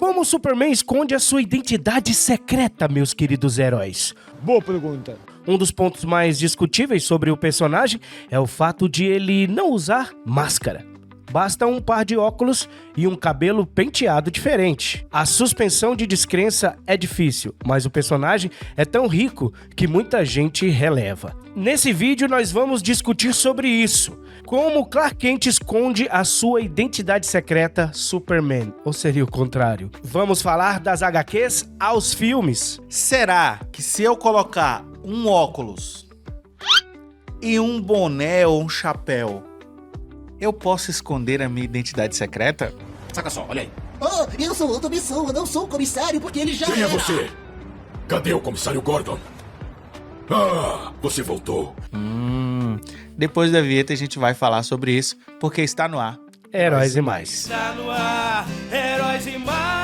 Como o Superman esconde a sua identidade secreta, meus queridos heróis? Boa pergunta. Um dos pontos mais discutíveis sobre o personagem é o fato de ele não usar máscara. Basta um par de óculos e um cabelo penteado diferente. A suspensão de descrença é difícil, mas o personagem é tão rico que muita gente releva. Nesse vídeo nós vamos discutir sobre isso. Como Clark Kent esconde a sua identidade secreta Superman, ou seria o contrário. Vamos falar das HQs aos filmes. Será que se eu colocar um óculos e um boné ou um chapéu, eu posso esconder a minha identidade secreta? Saca só, olha aí. Oh, eu sou outra pessoa, não sou o comissário, porque ele já Quem é era. você? Cadê o comissário Gordon? Ah, você voltou. Depois da vinheta a gente vai falar sobre isso, porque está no ar. Heróis e mais. Está no ar, Heróis e mais.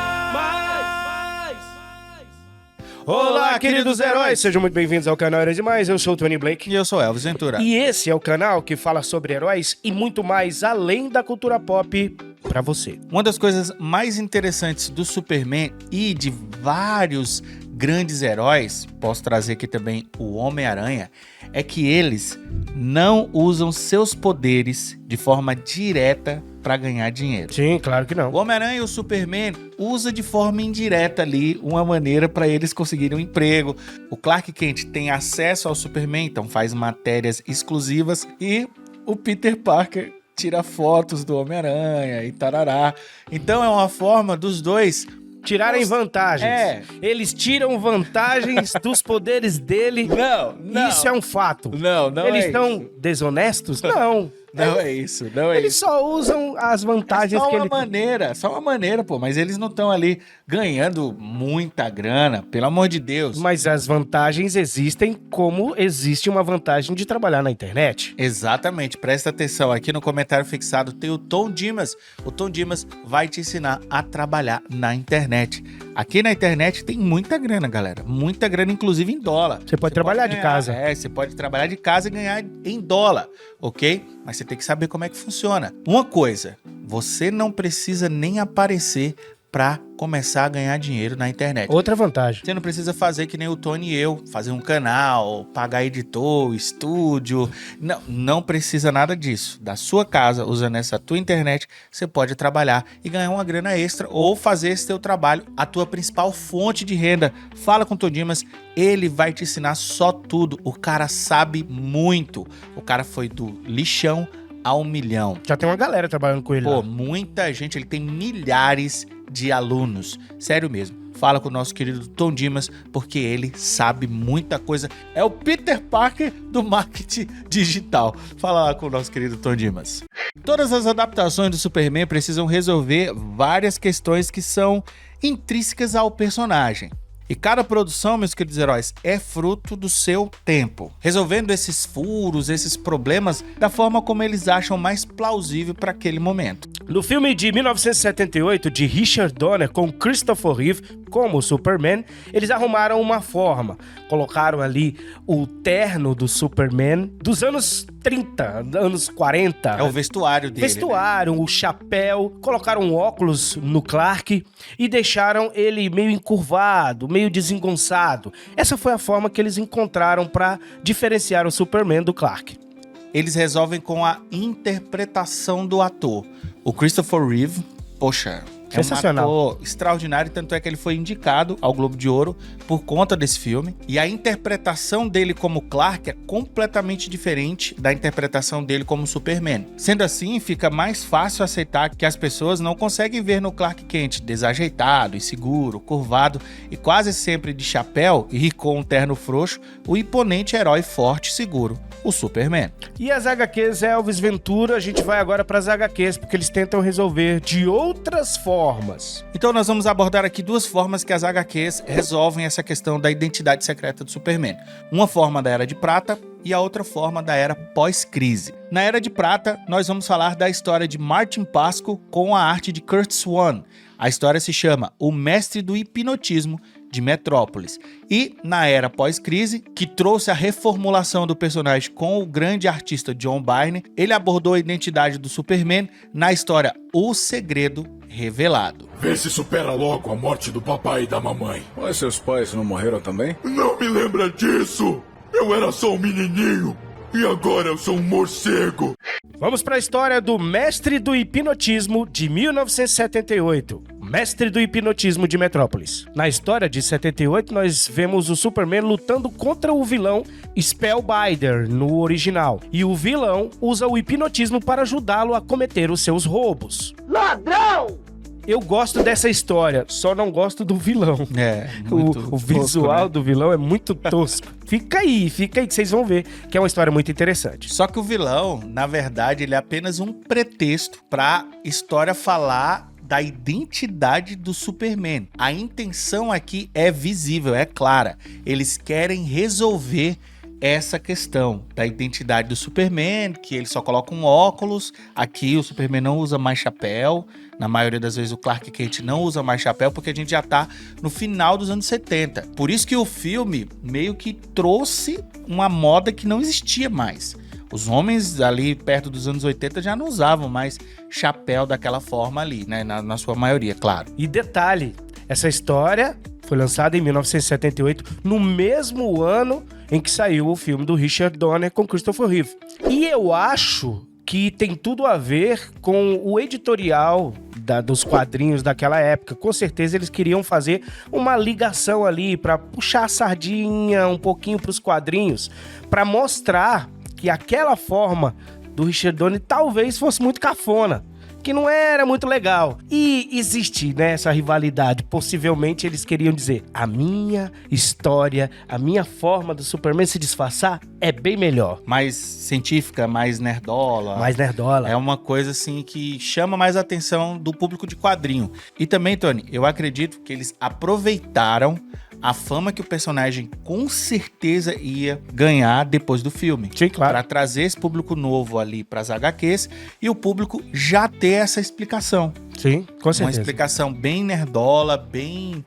Olá, queridos heróis! Sejam muito bem-vindos ao canal Heróis e Mais. Eu sou o Tony Blake. E eu sou Elvis Ventura. E esse é o canal que fala sobre heróis e muito mais além da cultura pop pra você. Uma das coisas mais interessantes do Superman e de vários grandes heróis, posso trazer aqui também o Homem-Aranha, é que eles não usam seus poderes de forma direta para ganhar dinheiro. Sim, claro que O não. Homem-Aranha e o Superman usa de forma indireta ali uma maneira para eles conseguirem um emprego. O Clark Kent tem acesso ao Superman, então faz matérias exclusivas, e o Peter Parker tira fotos do Homem-Aranha e tarará. Então é uma forma dos dois Tirarem vantagens. É. Eles tiram vantagens dos poderes dele. Não. Isso é um fato. Não Eles é estão isso. desonestos? Não. Não é isso, não é Eles isso. só usam as vantagens Só que uma ele maneira, só uma maneira, pô. Mas eles não estão ali ganhando muita grana, pelo amor de Deus. Mas as vantagens existem como existe uma vantagem de trabalhar na internet. Exatamente, presta atenção, aqui no comentário fixado tem o Tom Dimas. O Tom Dimas vai te ensinar a trabalhar na internet. Aqui na internet tem muita grana, galera. Muita grana, inclusive em dólar. Você pode trabalhar de ganhar, casa. Você pode trabalhar de casa e ganhar em dólar, ok? Mas você tem que saber como é que funciona. Uma coisa, você não precisa nem aparecer para começar a ganhar dinheiro na internet. Outra vantagem. Você não precisa fazer que nem o Tony e eu, fazer um canal, pagar editor, estúdio. Não precisa nada disso. Da sua casa, usando essa tua internet, você pode trabalhar e ganhar uma grana extra ou fazer esse teu trabalho a tua principal fonte de renda. Fala com o Tom Dimas, ele vai te ensinar só tudo. O cara sabe muito. O cara foi do lixão ao milhão. Já tem uma galera trabalhando com ele Pô, lá. muita gente, ele tem milhares de alunos. Sério mesmo. Fala com o nosso querido Tom Dimas, porque ele sabe muita coisa. É o Peter Parker do marketing digital. Fala lá com o nosso querido Tom Dimas. Todas as adaptações do Superman precisam resolver várias questões que são intrínsecas ao personagem. E cada produção, meus queridos heróis, é fruto do seu tempo, resolvendo esses furos, esses problemas da forma como eles acham mais plausível para aquele momento. No filme de 1978 de Richard Donner com Christopher Reeve como Superman, eles arrumaram uma forma. Colocaram ali o terno do Superman dos anos 30, anos 40. É o vestuário dele. Vestuário, o chapéu, colocaram um óculos no Clark e deixaram ele meio encurvado, meio desengonçado. Essa foi a forma que eles encontraram para diferenciar o Superman do Clark. Eles resolvem com a interpretação do ator. O Christopher Reeve, poxa, é um Sensacional. ator extraordinário, tanto é que ele foi indicado ao Globo de Ouro por conta desse filme. E a interpretação dele como Clark é completamente diferente da interpretação dele como Superman. Sendo assim, fica mais fácil aceitar que as pessoas não conseguem ver no Clark Kent desajeitado, inseguro, curvado e quase sempre de chapéu e com um terno frouxo, o imponente herói forte e seguro, o Superman. E as HQs Elvis Ventura, a gente vai agora para as HQs, porque eles tentam resolver de outras formas. Então nós vamos abordar aqui duas formas que as HQs resolvem essa questão da identidade secreta do Superman. Uma forma da Era de Prata e a outra forma da Era pós-crise. Na Era de Prata, nós vamos falar da história de Martin Pasco com a arte de Curt Swan. A história se chama O Mestre do Hipnotismo, de Metrópolis. E na era pós-crise, que trouxe a reformulação do personagem com o grande artista John Byrne, ele abordou a identidade do Superman na história O Segredo Revelado. Vê se supera logo a morte do papai e da mamãe. Mas seus pais não morreram também? Não me lembra disso! Eu era só um menininho. E agora eu sou um morcego. Vamos para a história do Mestre do Hipnotismo de 1978. Mestre do Hipnotismo de Metrópolis. Na história de 78, nós vemos o Superman lutando contra o vilão Spellbinder no original. E o vilão usa o hipnotismo para ajudá-lo a cometer os seus roubos. Ladrão! Eu gosto dessa história, só não gosto do vilão. O visual do vilão é muito tosco. Fica aí que vocês vão ver que é uma história muito interessante. Só que o vilão, na verdade, ele é apenas um pretexto pra história falar da identidade do Superman. A intenção aqui é visível, é clara. Eles querem resolver essa questão da identidade do Superman, que ele só coloca um óculos. Aqui o Superman não usa mais chapéu. Na maioria das vezes o Clark Kent não usa mais chapéu, porque a gente já tá no final dos anos 70. Por isso que o filme meio que trouxe uma moda que não existia mais. Os homens ali perto dos anos 80 já não usavam mais chapéu daquela forma ali, né? Na sua maioria, claro. E detalhe, essa história foi lançada em 1978, no mesmo ano em que saiu o filme do Richard Donner com Christopher Reeve. E eu acho que tem tudo a ver com o editorial dos quadrinhos daquela época. Com certeza eles queriam fazer uma ligação ali para puxar a sardinha um pouquinho para os quadrinhos, para mostrar que aquela forma do Richard Donner talvez fosse muito cafona, que não era muito legal. E existe, né, essa rivalidade. Possivelmente eles queriam dizer: a minha história, a minha forma do Superman se disfarçar é bem melhor. Mais científica, mais nerdola. Mais nerdola. É uma coisa assim que chama mais a atenção do público de quadrinho. E também, Tony, eu acredito que eles aproveitaram a fama que o personagem com certeza ia ganhar depois do filme. Sim, claro. Para trazer esse público novo ali para as HQs e o público já ter essa explicação. Sim, com certeza. Uma explicação bem nerdola, bem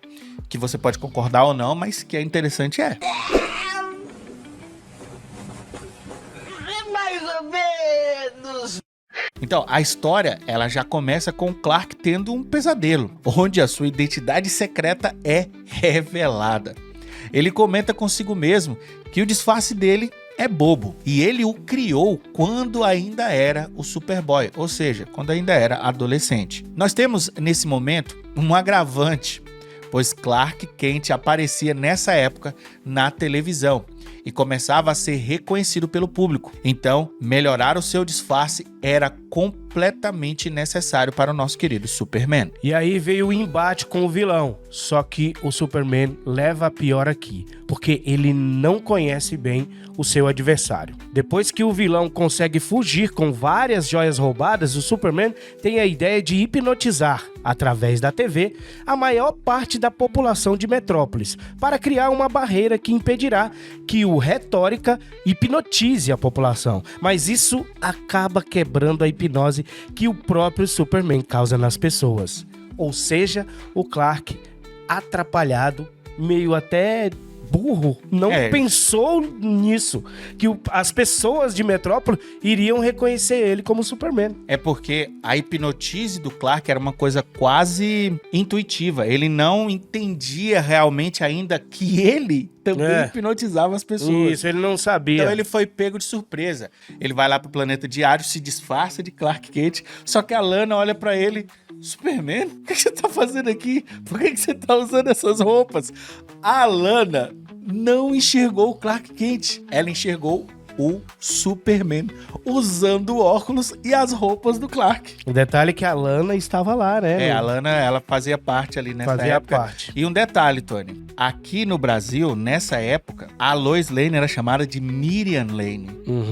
que você pode concordar ou não, mas que é interessante Mais ou menos. Então, a história, ela já começa com o Clark tendo um pesadelo, onde a sua identidade secreta é revelada. Ele comenta consigo mesmo que o disfarce dele é bobo, e ele o criou quando ainda era o Superboy, ou seja, quando ainda era adolescente. Nós temos, nesse momento, um agravante, pois Clark Kent aparecia nessa época na televisão e começava a ser reconhecido pelo público. Então, melhorar o seu disfarce era completamente necessário para o nosso querido Superman. E aí veio o embate com o vilão. Só que o Superman leva a pior aqui, porque ele não conhece bem o seu adversário. Depois que o vilão consegue fugir com várias joias roubadas, o Superman tem a ideia de hipnotizar, através da TV, a maior parte da população de Metrópolis, para criar uma barreira que impedirá que o Retórica hipnotize a população. Mas isso acaba quebrando a hipnose que o próprio Superman causa nas pessoas. Ou seja, o Clark, atrapalhado, meio até burro, não pensou nisso, que as pessoas de Metrópole iriam reconhecer ele como Superman. É porque a hipnotise do Clark era uma coisa quase intuitiva. Ele não entendia realmente ainda que ele também hipnotizava as pessoas. Isso, ele não sabia. Então ele foi pego de surpresa. Ele vai lá pro planeta diário, se disfarça de Clark Kent, só que a Lana olha pra ele: Superman, o que você tá fazendo aqui? Por que você tá usando essas roupas? A Lana não enxergou o Clark Kent. Ela enxergou o Superman usando óculos e as roupas do Clark. O detalhe é que a Lana estava lá, né? A Lana, ela fazia parte ali nessa época. Parte. E um detalhe, Tony. Aqui no Brasil, nessa época, a Lois Lane era chamada de Miriam Lane.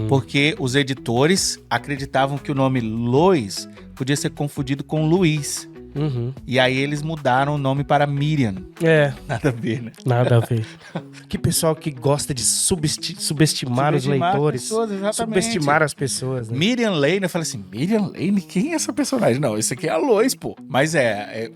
Porque os editores acreditavam que o nome Lois podia ser confundido com Luiz. Uhum. E aí eles mudaram o nome para Miriam. É, Nada a ver, né? nada a ver. Que pessoal que gosta de subestimar os Subestimar as leitores. pessoas, exatamente. Subestimar as pessoas, né? Miriam Lane, eu falei assim, Miriam Lane? Quem é essa personagem? Não, isso aqui é a Lois, pô. Mas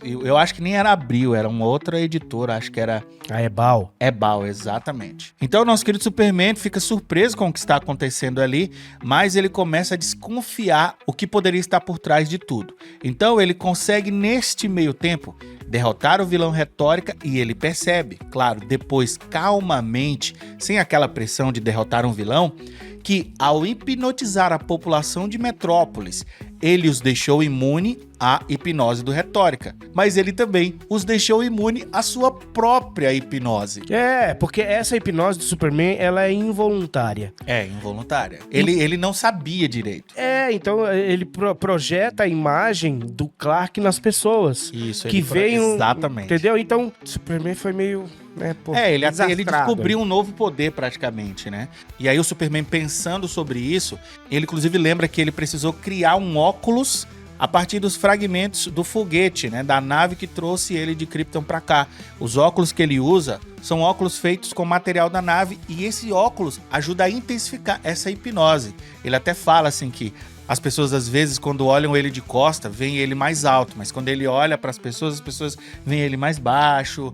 eu acho que nem era Abril, era uma outra editora, acho que era A Ebal. Ebal, exatamente. Então o nosso querido Superman fica surpreso com o que está acontecendo ali, mas ele começa a desconfiar o que poderia estar por trás de tudo. Então ele consegue, neste meio tempo, derrotar o vilão Retórica e ele percebe, claro, depois calmamente, sem aquela pressão de derrotar um vilão, que ao hipnotizar a população de Metrópolis, ele os deixou imune à hipnose do Retórica, mas ele também os deixou imune à sua própria hipnose. É, porque essa hipnose do Superman, ela é involuntária. É, involuntária. Ele não sabia direito. É, então ele projeta a imagem do Clark nas pessoas. Isso, Que veio... exatamente. Entendeu? Então, o Superman foi meio... né, pô, Ele desastrado. descobriu um novo poder praticamente, né? E aí o Superman, pensando sobre isso, ele inclusive lembra que ele precisou criar um óculos a partir dos fragmentos do foguete, né, da nave que trouxe ele de Krypton pra cá. Os óculos que ele usa são óculos feitos com material da nave e esse óculos ajuda a intensificar essa hipnose. Ele até fala assim que as pessoas, às vezes, quando olham ele de costa, veem ele mais alto, mas quando ele olha para as pessoas veem ele mais baixo.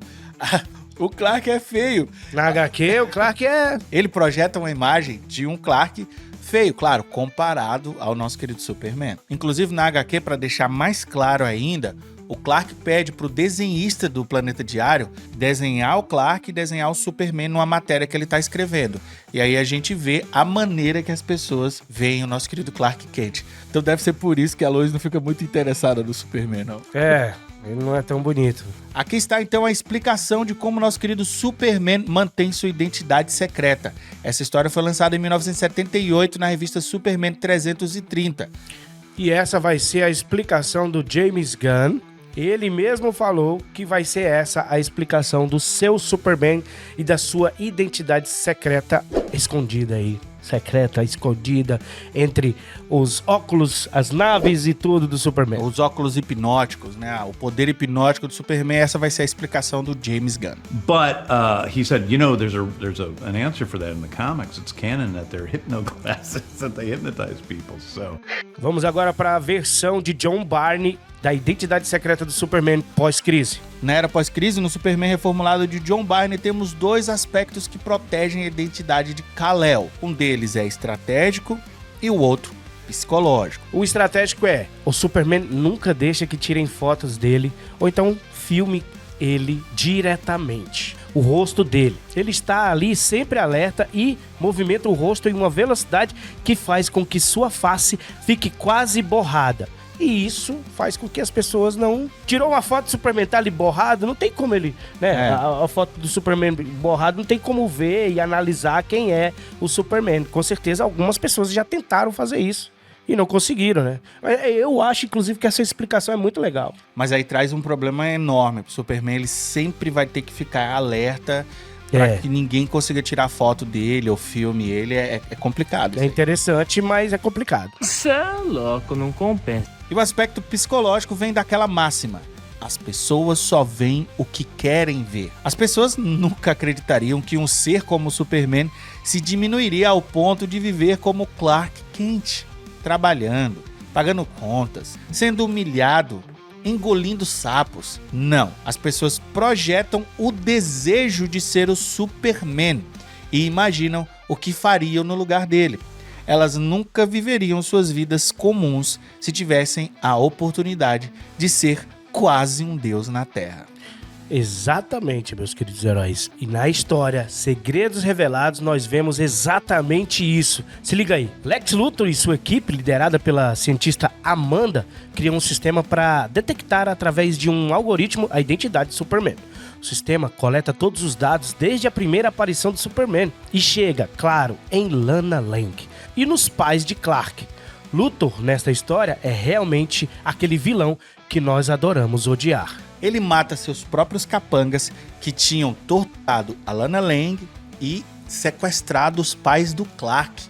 O Clark é feio. Na HQ, o Clark é... Ele projeta uma imagem de um Clark feio, claro, comparado ao nosso querido Superman. Inclusive, na HQ, para deixar mais claro ainda, o Clark pede pro desenhista do Planeta Diário desenhar o Clark e desenhar o Superman numa matéria que ele tá escrevendo. E aí a gente vê a maneira que as pessoas veem o nosso querido Clark Kent. Então deve ser por isso que a Lois não fica muito interessada no Superman, não. É, ele não é tão bonito. Aqui está então a explicação de como nosso querido Superman mantém sua identidade secreta. Essa história foi lançada em 1978 na revista Superman 330. E essa vai ser a explicação do James Gunn. Ele mesmo falou que vai ser essa a explicação do seu Superman e da sua identidade secreta escondida aí. Secreta, escondida entre os óculos, as naves e tudo do Superman. Os óculos hipnóticos, né? O poder hipnótico do Superman, essa vai ser a explicação do James Gunn. But he said, there's an answer for that in the comics. It's canon that they're hypnoglasses that they hypnotize people. So Vamos agora para a versão de John Barney da identidade secreta do Superman pós-crise. Na era pós-crise, no Superman reformulado de John Byrne, temos dois aspectos que protegem a identidade de Kal-El. Um deles é estratégico e o outro psicológico. O estratégico é, o Superman nunca deixa que tirem fotos dele, ou então filme ele diretamente. O rosto dele. Ele está ali sempre alerta e movimenta o rosto em uma velocidade que faz com que sua face fique quase borrada. E isso faz com que as pessoas não... Tirou uma foto do Superman, tá ali borrado, não tem como ele... né? A foto do Superman borrado não tem como ver e analisar quem é o Superman. Com certeza algumas pessoas já tentaram fazer isso e não conseguiram, né? Eu acho, inclusive, que essa explicação é muito legal. Mas aí traz um problema enorme. O Superman, ele sempre vai ter que ficar alerta para que ninguém consiga tirar foto dele ou filme ele. É complicado. É interessante, mas é complicado. Cê é louco, não compensa. E o aspecto psicológico vem daquela máxima: as pessoas só veem o que querem ver. As pessoas nunca acreditariam que um ser como o Superman se diminuiria ao ponto de viver como Clark Kent, trabalhando, pagando contas, sendo humilhado, engolindo sapos. Não, as pessoas projetam o desejo de ser o Superman e imaginam o que fariam no lugar dele. Elas nunca viveriam suas vidas comuns se tivessem a oportunidade de ser quase um deus na Terra. Exatamente, meus queridos heróis. E na história Segredos Revelados, nós vemos exatamente isso. Se liga aí. Lex Luthor e sua equipe, liderada pela cientista Amanda, criam um sistema para detectar através de um algoritmo a identidade de Superman. O sistema coleta todos os dados desde a primeira aparição do Superman e chega, claro, em Lana Lang e nos pais de Clark. Luthor, nesta história, é realmente aquele vilão que nós adoramos odiar. Ele mata seus próprios capangas que tinham torturado a Lana Lang e sequestrado os pais do Clark.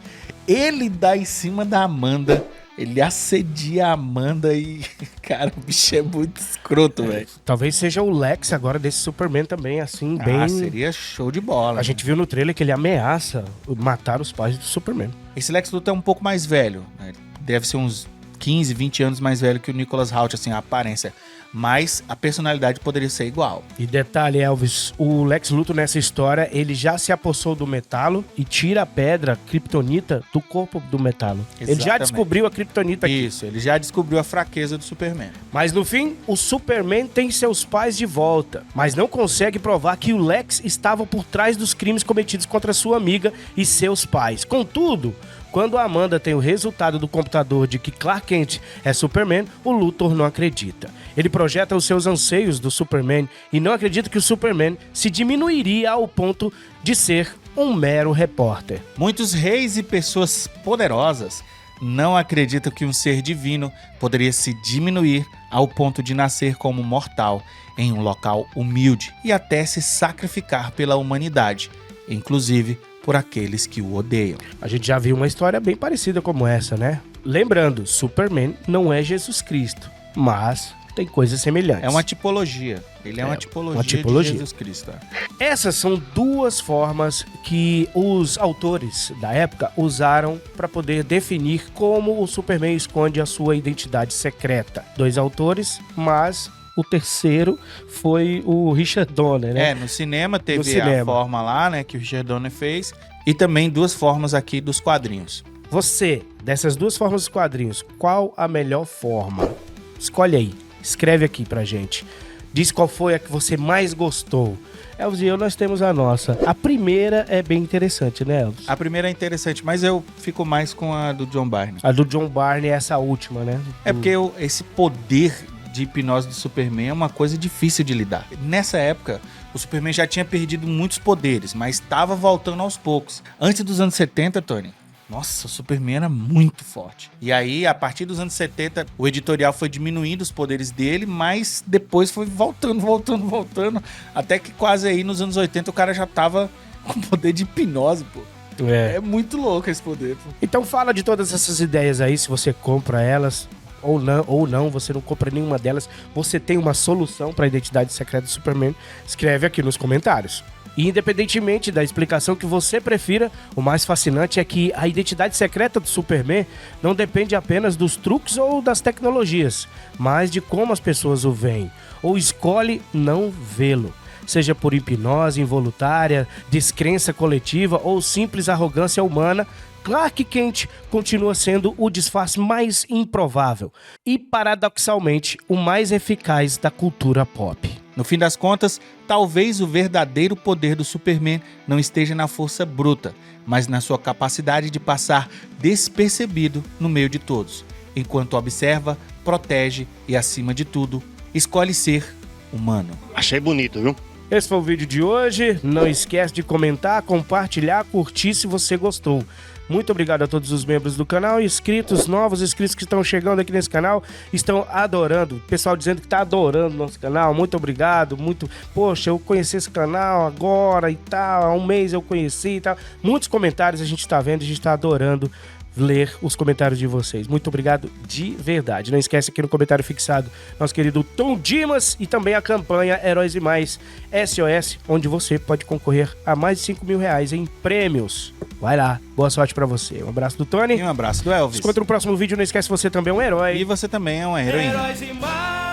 Ele dá em cima da Amanda Ele assedia a Amanda e... Cara, o bicho é muito escroto, velho. Talvez seja o Lex agora desse Superman também, assim, bem... Seria show de bola. A gente viu no trailer que ele ameaça matar os pais do Superman. Esse Lex Luthor é um pouco mais velho, né? Deve ser uns 15, 20 anos mais velho que o Nicholas Hoult, assim, a aparência. Mas a personalidade poderia ser igual. E detalhe, Elvis, o Lex Luthor nessa história, ele já se apossou do metalo e tira a pedra kryptonita do corpo do metalo. Ele já Exatamente. descobriu a kryptonita aqui. Isso, ele já descobriu a fraqueza do Superman. Mas no fim, o Superman tem seus pais de volta, mas não consegue provar que o Lex estava por trás dos crimes cometidos contra sua amiga e seus pais. Contudo, quando a Amanda tem o resultado do computador de que Clark Kent é Superman, o Luthor não acredita. Ele projeta os seus anseios do Superman e não acredita que o Superman se diminuiria ao ponto de ser um mero repórter. Muitos reis e pessoas poderosas não acreditam que um ser divino poderia se diminuir ao ponto de nascer como mortal em um local humilde e até se sacrificar pela humanidade, inclusive por aqueles que o odeiam. A gente já viu uma história bem parecida como essa, né? Lembrando, Superman não é Jesus Cristo, mas tem coisas semelhantes. É uma tipologia. Ele é uma tipologia de Jesus Cristo. Essas são duas formas que os autores da época usaram para poder definir como o Superman esconde a sua identidade secreta. Dois autores, mas o terceiro foi o Richard Donner, né? No cinema teve a forma lá, né, que o Richard Donner fez, e também duas formas aqui dos quadrinhos. Você, dessas duas formas dos quadrinhos, qual a melhor forma? Escolhe aí, escreve aqui pra gente. Diz qual foi a que você mais gostou. Elvis e eu, nós temos a nossa. A primeira é bem interessante, né, Elvis? A primeira é interessante, mas eu fico mais com a do John Byrne. A do John Byrne é essa última, né? É porque esse poder de hipnose do Superman é uma coisa difícil de lidar. Nessa época, o Superman já tinha perdido muitos poderes, mas estava voltando aos poucos. Antes dos anos 70, Tony, nossa, o Superman era muito forte. E aí, a partir dos anos 70, o editorial foi diminuindo os poderes dele, mas depois foi voltando, até que quase aí nos anos 80 o cara já tava com poder de hipnose, pô. É muito louco esse poder, pô. Então fala de todas essas ideias aí, se você compra elas ou não, você não compra nenhuma delas, você tem uma solução para a identidade secreta do Superman, escreve aqui nos comentários. E independentemente da explicação que você prefira, o mais fascinante é que a identidade secreta do Superman não depende apenas dos truques ou das tecnologias, mas de como as pessoas o veem, ou escolhe não vê-lo. Seja por hipnose involuntária, descrença coletiva ou simples arrogância humana, Clark Kent continua sendo o disfarce mais improvável e, paradoxalmente, o mais eficaz da cultura pop. No fim das contas, talvez o verdadeiro poder do Superman não esteja na força bruta, mas na sua capacidade de passar despercebido no meio de todos, enquanto observa, protege e, acima de tudo, escolhe ser humano. Achei bonito, viu? Esse foi o vídeo de hoje. Não esquece de comentar, compartilhar, curtir se você gostou. Muito obrigado a todos os membros do canal, inscritos, novos inscritos que estão chegando aqui nesse canal, estão adorando. Pessoal dizendo que está adorando nosso canal, muito obrigado, poxa, eu conheci esse canal agora e tal, há um mês eu conheci e tal. Muitos comentários a gente está vendo, a gente está adorando ler os comentários de vocês. Muito obrigado de verdade. Não esquece aqui no comentário fixado nosso querido Tom Dimas e também a campanha Heróis e Mais SOS, onde você pode concorrer a mais de R$5.000 em prêmios. Vai lá, boa sorte pra você. Um abraço do Tony. E um abraço do Elvis. Se encontra no próximo vídeo, não esquece, você também é um herói. E você também é uma heroína. Heróis e Mais.